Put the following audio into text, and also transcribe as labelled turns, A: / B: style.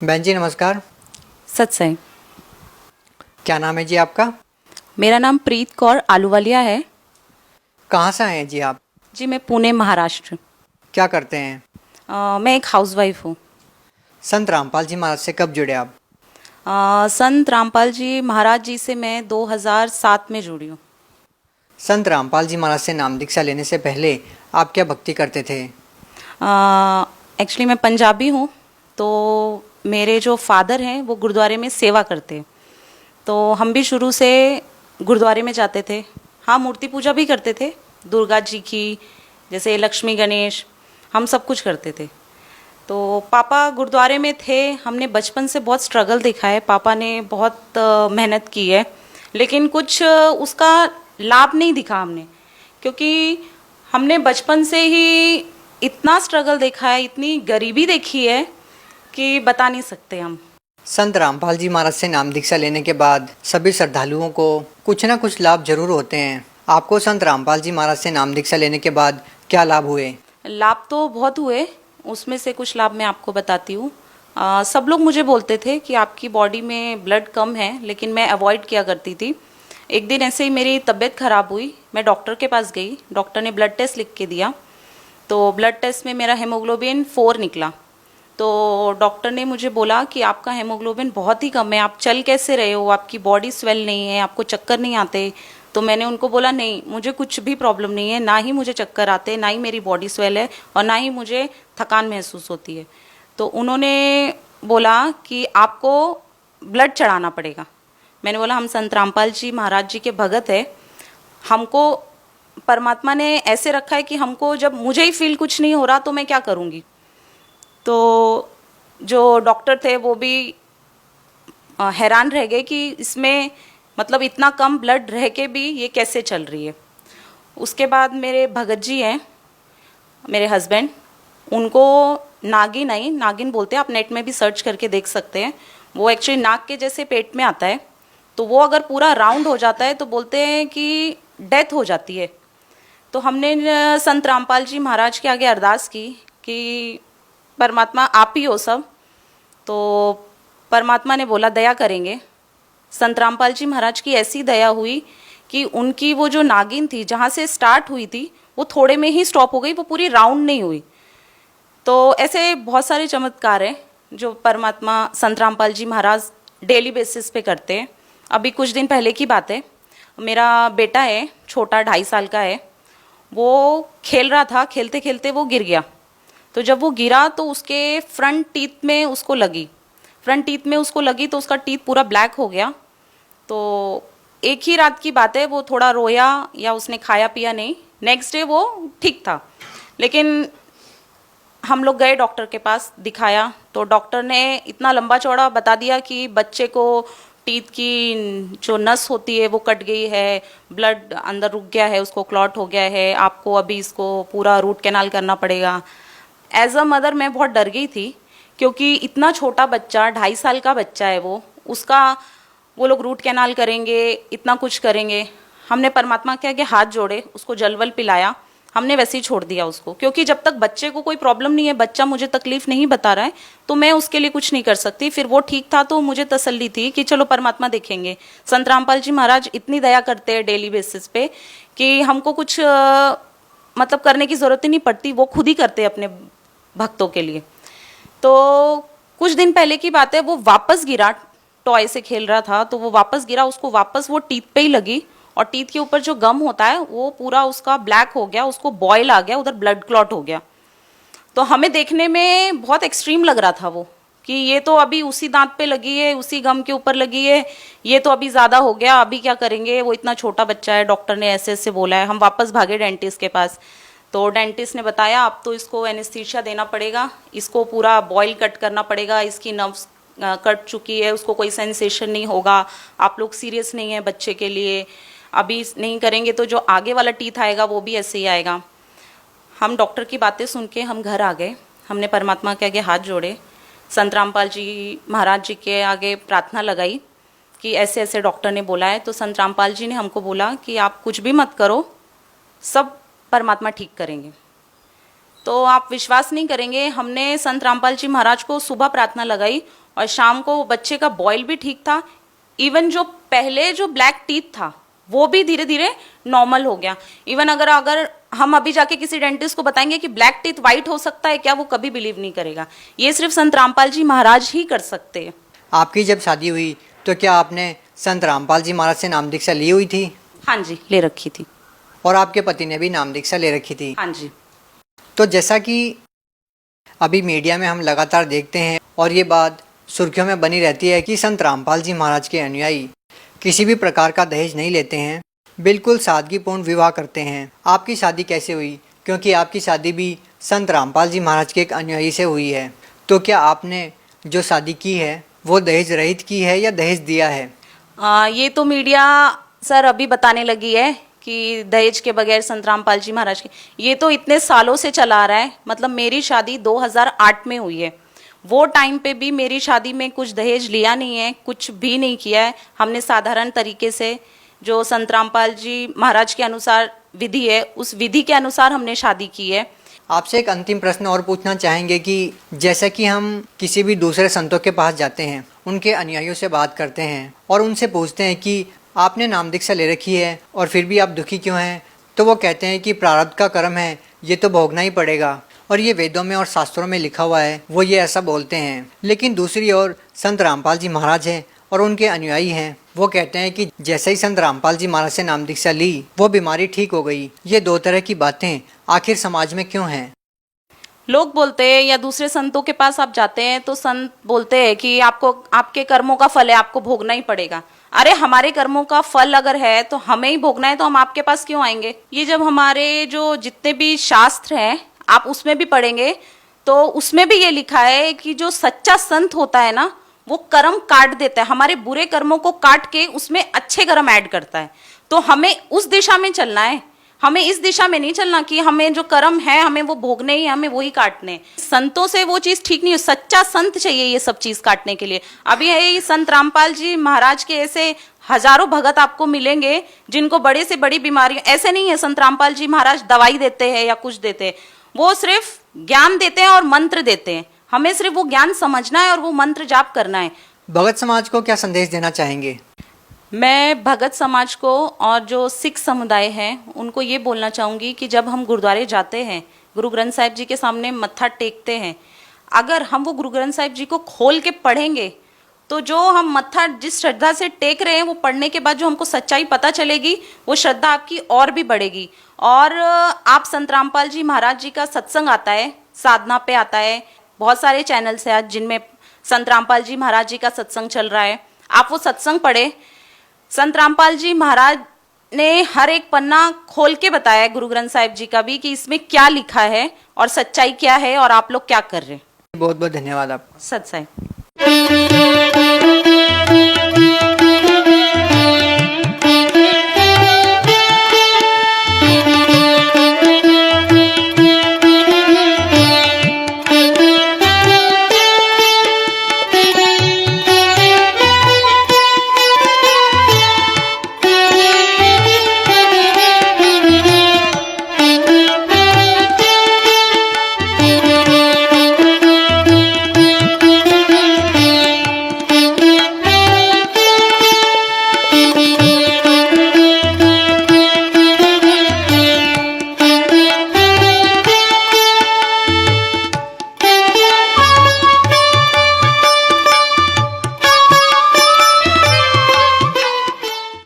A: बहन जी नमस्कार।
B: सत्संग।
A: क्या नाम है जी आपका?
B: मेरा नाम प्रीत कौर आलूवालिया है।
A: कहाँ से आए हैं जी आप?
B: जी मैं पुणे महाराष्ट्र।
A: क्या करते हैं?
B: मैं एक हाउसवाइफ हूँ।
A: संत रामपाल जी महाराज से कब जुड़े आप?
B: संत रामपाल जी महाराज जी से मैं 2007 में जुड़ी हूँ।
A: संत रामपाल जी महाराज से नाम दीक्षा लेने से पहले आप क्या भक्ति करते थे?
B: एक्चुअली मैं पंजाबी हूँ, तो मेरे जो फादर हैं वो गुरुद्वारे में सेवा करते हैं, तो हम भी शुरू से गुरुद्वारे में जाते थे। हाँ, मूर्ति पूजा भी करते थे, दुर्गा जी की, जैसे लक्ष्मी गणेश, हम सब कुछ करते थे। तो पापा गुरुद्वारे में थे, हमने बचपन से बहुत स्ट्रगल देखा है, पापा ने बहुत मेहनत की है, लेकिन कुछ उसका लाभ नहीं दिखा हमने, क्योंकि हमने बचपन से ही इतना स्ट्रगल देखा है, इतनी गरीबी देखी है कि बता नहीं सकते हम।
A: संत रामपाल जी महाराज से नाम दीक्षा लेने के बाद सभी श्रद्धालुओं को कुछ ना कुछ लाभ जरूर होते हैं। आपको संत रामपाल जी महाराज से नाम दीक्षा लेने के बाद क्या लाभ हुए?
B: लाभ तो बहुत हुए, उसमें से कुछ लाभ मैं आपको बताती हूँ। सब लोग मुझे बोलते थे कि आपकी बॉडी में ब्लड कम है, लेकिन मैं अवॉइड किया करती थी। एक दिन ऐसे ही मेरी तबीयत खराब हुई, मैं डॉक्टर के पास गई, डॉक्टर ने ब्लड टेस्ट लिख के दिया, तो ब्लड टेस्ट में मेरा हेमोग्लोबिन 4 निकला। तो डॉक्टर ने मुझे बोला कि आपका हेमोग्लोबिन बहुत ही कम है, आप चल कैसे रहे हो, आपकी बॉडी स्वेल नहीं है, आपको चक्कर नहीं आते। तो मैंने उनको बोला नहीं, मुझे कुछ भी प्रॉब्लम नहीं है, ना ही मुझे चक्कर आते, ना ही मेरी बॉडी स्वेल है, और ना ही मुझे थकान महसूस होती है। तो उन्होंने बोला कि आपको ब्लड चढ़ाना पड़ेगा। मैंने बोला हम संत रामपाल जी महाराज जी के भगत है, हमको परमात्मा ने ऐसे रखा है कि हमको जब मुझे ही फील कुछ नहीं हो रहा तो मैं क्या करूँगी। तो जो डॉक्टर थे वो भी हैरान रह गए कि इसमें मतलब इतना कम ब्लड रह के भी ये कैसे चल रही है। उसके बाद मेरे भगत जी हैं, मेरे हस्बैंड, उनको नागिन आई, नागिन बोलते हैं, आप नेट में भी सर्च करके देख सकते हैं। वो एक्चुअली नाग के जैसे पेट में आता है, तो वो अगर पूरा राउंड हो जाता है तो बोलते हैं कि डेथ हो जाती है। तो हमने संत रामपाल जी महाराज के आगे अरदास की कि परमात्मा आप ही हो सब। तो परमात्मा ने बोला दया करेंगे। संत रामपाल जी महाराज की ऐसी दया हुई कि उनकी वो जो नागिन थी, जहाँ से स्टार्ट हुई थी, वो थोड़े में ही स्टॉप हो गई, वो पूरी राउंड नहीं हुई। तो ऐसे बहुत सारे चमत्कार हैं जो परमात्मा संत रामपाल जी महाराज डेली बेसिस पे करते हैं। अभी कुछ दिन पहले की बात है, मेरा बेटा है छोटा, 2.5 साल का है, वो खेल रहा था, खेलते खेलते वो गिर गया। तो जब वो गिरा तो उसके फ्रंट टीथ में उसको लगी, तो उसका टीथ पूरा ब्लैक हो गया। तो एक ही रात की बात है, वो थोड़ा रोया या उसने खाया पिया नहीं, नेक्स्ट डे वो ठीक था। लेकिन हम लोग गए डॉक्टर के पास, दिखाया, तो डॉक्टर ने इतना लंबा चौड़ा बता दिया कि बच्चे को टीथ की जो नस होती है वो कट गई है, ब्लड अंदर रुक गया है, उसको क्लॉट हो गया है, आपको अभी इसको पूरा रूट कैनाल करना पड़ेगा। एज अ मदर मैं बहुत डर गई थी, क्योंकि इतना छोटा बच्चा, 2.5 साल का बच्चा है उसका वो लोग रूट कैनाल करेंगे, इतना कुछ करेंगे। हमने परमात्मा के आगे हाथ जोड़े, उसको जलवल पिलाया, हमने वैसे ही छोड़ दिया उसको, क्योंकि जब तक बच्चे को कोई प्रॉब्लम नहीं है, बच्चा मुझे तकलीफ नहीं बता रहा है, तो मैं उसके लिए कुछ नहीं कर सकती। फिर वो ठीक था तो मुझे तसल्ली थी कि चलो परमात्मा देखेंगे। संत रामपाल जी महाराज इतनी दया करते हैं डेली बेसिस पे कि हमको कुछ मतलब करने की जरूरत ही नहीं पड़ती, वो खुद ही करते हैं अपने भक्तों के लिए। तो कुछ दिन पहले की बात है, वो वापस गिरा, टॉय से खेल रहा था तो वो वापस गिरा, उसको वापस वो टीथ पे ही लगी, और टीथ के ऊपर जो गम होता है वो पूरा उसका ब्लैक हो गया, उसको बॉयल आ गया, उधर ब्लड क्लॉट हो गया। तो हमें देखने में बहुत एक्सट्रीम लग रहा था वो, कि ये तो अभी उसी दांत पे लगी है, उसी गम के ऊपर लगी है, ये तो अभी ज़्यादा हो गया, अभी क्या करेंगे, वो इतना छोटा बच्चा है, डॉक्टर ने ऐसे ऐसे बोला है। हम वापस भागे डेंटिस्ट के पास, तो डेंटिस्ट ने बताया अब तो इसको एनेस्थीसिया देना पड़ेगा, इसको पूरा बॉयल कट करना पड़ेगा, इसकी नर्व्स कट चुकी है, उसको कोई सेंसेशन नहीं होगा, आप लोग सीरियस नहीं है बच्चे के लिए, अभी नहीं करेंगे तो जो आगे वाला टीथ आएगा वो भी ऐसे ही आएगा। हम डॉक्टर की बातें सुन के हम घर आ गए, हमने परमात्मा के आगे हाथ जोड़े, संत रामपाल जी महाराज जी के आगे प्रार्थना लगाई कि ऐसे ऐसे डॉक्टर ने बोला है। तो संत रामपाल जी ने हमको बोला कि आप कुछ भी मत करो, सब परमात्मा ठीक करेंगे। तो आप विश्वास नहीं करेंगे, हमने संत रामपाल जी महाराज को सुबह प्रार्थना लगाई और शाम को बच्चे का बॉयल भी ठीक था। इवन जो पहले जो ब्लैक टीथ था वो भी धीरे धीरे नॉर्मल हो गया। इवन अगर हम अभी जाके किसी डेंटिस्ट को बताएंगे कि ब्लैक टीथ वाइट हो सकता है क्या, वो कभी बिलीव नहीं करेगा। ये सिर्फ संत रामपाल जी महाराज ही कर सकते हैं।
A: आपकी जब शादी हुई तो क्या आपने संत रामपाल जी महाराज से नाम दीक्षा ली हुई थी?
B: हाँ जी, ले रखी थी।
A: और आपके पति ने भी नाम दीक्षा ले रखी थी?
B: हाँ जी।
A: तो जैसा कि अभी मीडिया में हम लगातार देखते हैं और ये बात सुर्खियों में बनी रहती है कि संत रामपाल जी महाराज के अनुयायी किसी भी प्रकार का दहेज नहीं लेते हैं, बिल्कुल सादगीपूर्ण विवाह करते हैं। आपकी शादी कैसे हुई? क्योंकि आपकी शादी भी संत रामपाल जी महाराज के एक अनुयायी से हुई है। तो क्या आपने जो शादी की है वो दहेज रहित की है या दहेज दिया है?
B: ये तो मीडिया सर अभी बताने लगी है कि दहेज के बगैर संत रामपाल जी महाराज के, ये तो इतने सालों से चला आ रहा है। मतलब मेरी शादी 2008 में हुई है। वो टाइम पे भी मेरी शादी में कुछ दहेज लिया नहीं है, कुछ भी नहीं किया है। हमने साधारण तरीके से जो संत रामपाल जी महाराज के अनुसार विधि है, उस विधि के अनुसार हमने शादी की है।
A: आपसे एक अंतिम प्रश्न और पूछना चाहेंगे कि जैसे कि हम किसी भी दूसरे संतों के पास जाते हैं, उनके अनुयायियों से बात करते हैं और उनसे पूछते हैं कि आपने नाम दीक्षा ले रखी है और फिर भी आप दुखी क्यों हैं, तो वो कहते हैं कि प्रारब्ध का कर्म है, ये तो भोगना ही पड़ेगा और ये वेदों में और शास्त्रों में लिखा हुआ है, वो ये ऐसा बोलते हैं। लेकिन दूसरी ओर संत रामपाल जी महाराज हैं और उनके अनुयायी हैं, वो कहते हैं कि जैसे ही संत रामपाल जी महाराज से नाम दीक्षा ली वो बीमारी ठीक हो गई। ये दो तरह की बातें आखिर समाज में क्यों हैं?
B: लोग बोलते हैं या दूसरे संतों के पास आप जाते हैं तो संत बोलते हैं कि आपको आपके कर्मों का फल है, आपको भोगना ही पड़ेगा। अरे हमारे कर्मों का फल अगर है तो हमें ही भोगना है, तो हम आपके पास क्यों आएंगे? ये जब हमारे जो जितने भी शास्त्र हैं आप उसमें भी पढ़ेंगे तो उसमें भी ये लिखा है कि जो सच्चा संत होता है ना, वो कर्म काट देता है, हमारे बुरे कर्मों को काट के उसमें अच्छे कर्म ऐड करता है। तो हमें उस दिशा में चलना है, हमें इस दिशा में नहीं चलना कि हमें जो कर्म है हमें वो भोगने ही, हमें वही काटने। संतों से वो चीज ठीक नहीं है, सच्चा संत चाहिए ये सब चीज काटने के लिए। अभी है संत रामपाल जी महाराज के ऐसे हजारों भगत आपको मिलेंगे जिनको बड़े से बड़ी बीमारियां, ऐसे नहीं है संत रामपाल जी महाराज दवाई देते हैं या कुछ देते हैं, वो सिर्फ ज्ञान देते हैं और मंत्र देते हैं। हमें सिर्फ वो ज्ञान समझना है और वो मंत्र जाप करना है।
A: भगत समाज को क्या संदेश देना चाहेंगे?
B: मैं भगत समाज को और जो सिख समुदाय है उनको ये बोलना चाहूँगी कि जब हम गुरुद्वारे जाते हैं, गुरु ग्रंथ साहिब जी के सामने मत्था टेकते हैं, अगर हम वो गुरु ग्रंथ साहिब जी को खोल के पढ़ेंगे तो जो हम मत्था जिस श्रद्धा से टेक रहे हैं वो पढ़ने के बाद जो हमको सच्चाई पता चलेगी, वो श्रद्धा आपकी और भी बढ़ेगी। और आप संत रामपाल जी महाराज जी का सत्संग आता है, साधना पे आता है, बहुत सारे चैनल्स हैं आज जिनमें संत रामपाल जी महाराज जी का सत्संग चल रहा है, आप वो सत्संग पढ़े। संत रामपाल जी महाराज ने हर एक पन्ना खोल के बताया गुरु ग्रंथ साहिब जी का भी कि इसमें क्या लिखा है और सच्चाई क्या है और आप लोग क्या कर रहे हैं।
A: बहुत बहुत धन्यवाद आपका।
B: सत साई।